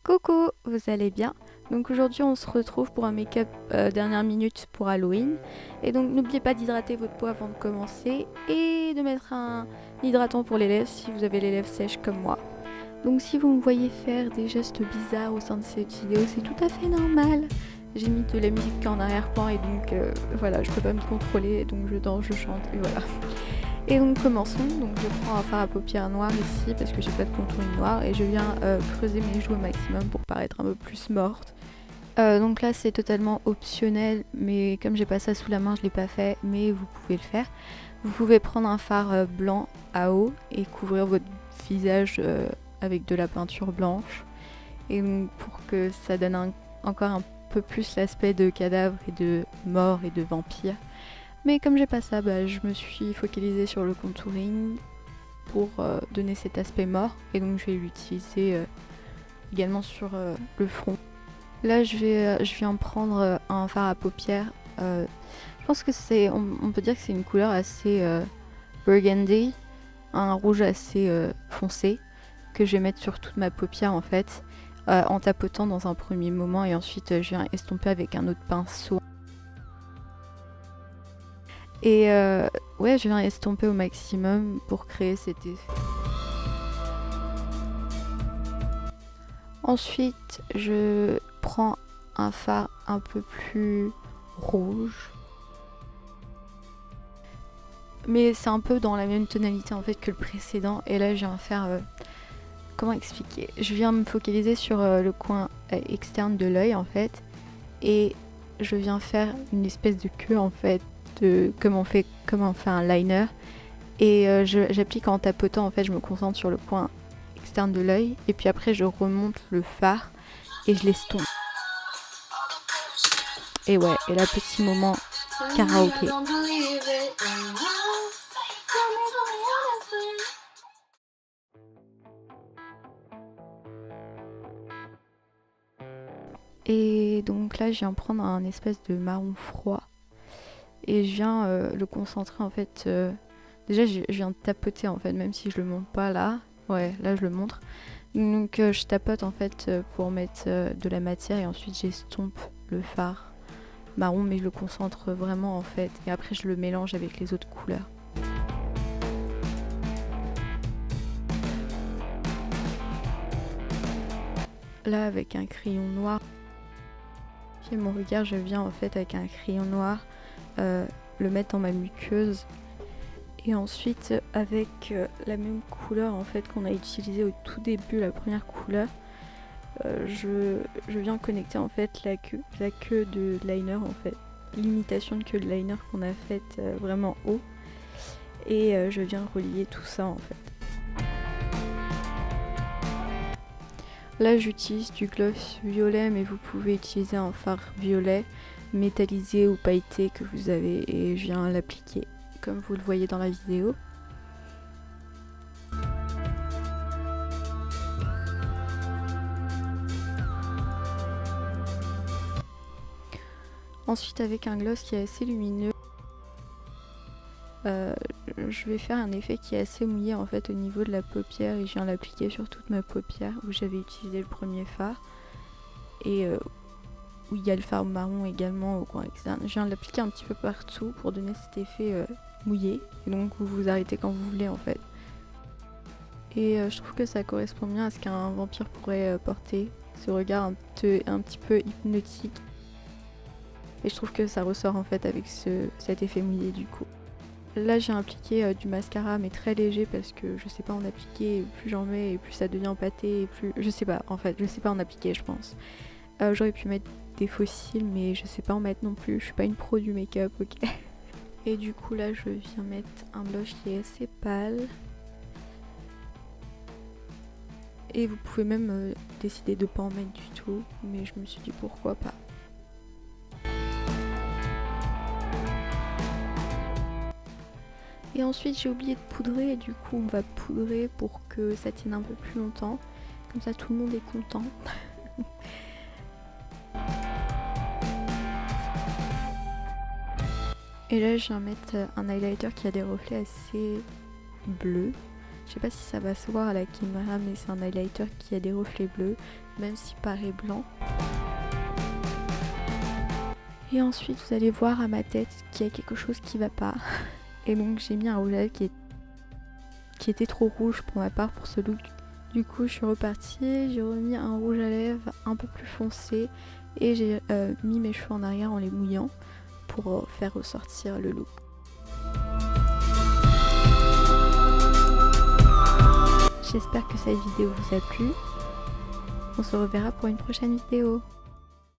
Coucou, vous allez bien? Donc aujourd'hui on se retrouve pour un make-up dernière minute pour Halloween. Et donc n'oubliez pas d'hydrater votre peau avant de commencer et de mettre un hydratant pour les lèvres si vous avez les lèvres sèches comme moi. Donc si vous me voyez faire des gestes bizarres au sein de cette vidéo, c'est tout à fait normal. J'ai mis de la musique en arrière-plan et donc voilà, je peux pas me contrôler, donc je danse, je chante et voilà. Et donc commençons, donc je prends un fard à paupières noir ici parce que j'ai pas de contouring noir et je viens creuser mes joues au maximum pour paraître un peu plus morte. Donc là c'est totalement optionnel, mais comme j'ai pas ça sous la main je l'ai pas fait, mais vous pouvez le faire. Vous pouvez prendre un fard blanc à eau et couvrir votre visage avec de la peinture blanche. Et donc pour que ça donne encore un peu plus l'aspect de cadavre et de mort et de vampire. Mais comme j'ai pas ça, je me suis focalisée sur le contouring pour donner cet aspect mort. Et donc je vais l'utiliser également sur le front. Là je viens prendre un fard à paupières. Je pense que on peut dire que c'est une couleur assez burgundy, un rouge assez foncé, que je vais mettre sur toute ma paupière en fait, en tapotant dans un premier moment et ensuite je viens estomper avec un autre pinceau. Et ouais, je viens estomper au maximum pour créer cet effet. Ensuite, je prends un fard un peu plus rouge. Mais c'est un peu dans la même tonalité en fait que le précédent. Et là, je viens faire... comment expliquer? Je viens me focaliser sur le coin externe de l'œil en fait. Et je viens faire une espèce de queue en fait. Comme on fait un liner, et j'applique en tapotant en fait, je me concentre sur le point externe de l'œil et puis après je remonte le fard et je l'estompe. Et ouais, et là petit moment karaoké. Et donc là je viens prendre un espèce de marron froid et je viens le concentrer en fait. Déjà je viens de tapoter en fait, même si je le montre pas là. Ouais, là je le montre. Donc je tapote en fait pour mettre de la matière et ensuite j'estompe le fard marron, mais je le concentre vraiment en fait. Et après je le mélange avec les autres couleurs. Là avec un crayon noir. Puis mon regard, je viens en fait avec un crayon noir le mettre dans ma muqueuse. Et ensuite avec la même couleur en fait qu'on a utilisé au tout début, la première couleur, je viens connecter en fait la queue de liner en fait, l'imitation de queue de liner qu'on a faite vraiment haut, et je viens relier tout ça en fait. Là j'utilise du gloss violet, mais vous pouvez utiliser un fard violet métallisé ou pailleté que vous avez, et je viens l'appliquer comme vous le voyez dans la vidéo. Ensuite avec un gloss qui est assez lumineux, je vais faire un effet qui est assez mouillé en fait au niveau de la paupière, et je viens l'appliquer sur toute ma paupière où j'avais utilisé le premier fard, et où il y a le fard marron également au coin externe. Je viens l'appliquer un petit peu partout pour donner cet effet mouillé, et donc vous vous arrêtez quand vous voulez en fait. Et je trouve que ça correspond bien à ce qu'un vampire pourrait porter, ce regard un petit peu hypnotique. Et je trouve que ça ressort en fait avec cet effet mouillé du coup. Là j'ai appliqué du mascara, mais très léger parce que je sais pas en appliquer, et plus j'en mets et plus ça devient pâté, et plus... Je sais pas en fait, je sais pas en appliquer je pense. J'aurais pu mettre des faux cils, mais je sais pas en mettre non plus, je suis pas une pro du make-up, ok. Et du coup là je viens mettre un blush qui est assez pâle. Et vous pouvez même décider de pas en mettre du tout, mais je me suis dit pourquoi pas. Et ensuite j'ai oublié de poudrer, et du coup on va poudrer pour que ça tienne un peu plus longtemps. Comme ça tout le monde est content. Et là je viens mettre un highlighter qui a des reflets assez bleus. Je sais pas si ça va se voir à la caméra, mais c'est un highlighter qui a des reflets bleus, même s'il paraît blanc. Et ensuite, vous allez voir à ma tête qu'il y a quelque chose qui va pas. Et donc, j'ai mis un rouge à lèvres qui était trop rouge pour ma part pour ce look. Du coup, je suis repartie, j'ai remis un rouge à lèvres un peu plus foncé et j'ai mis mes cheveux en arrière en les mouillant pour faire ressortir le look. J'espère que cette vidéo vous a plu. On se reverra pour une prochaine vidéo.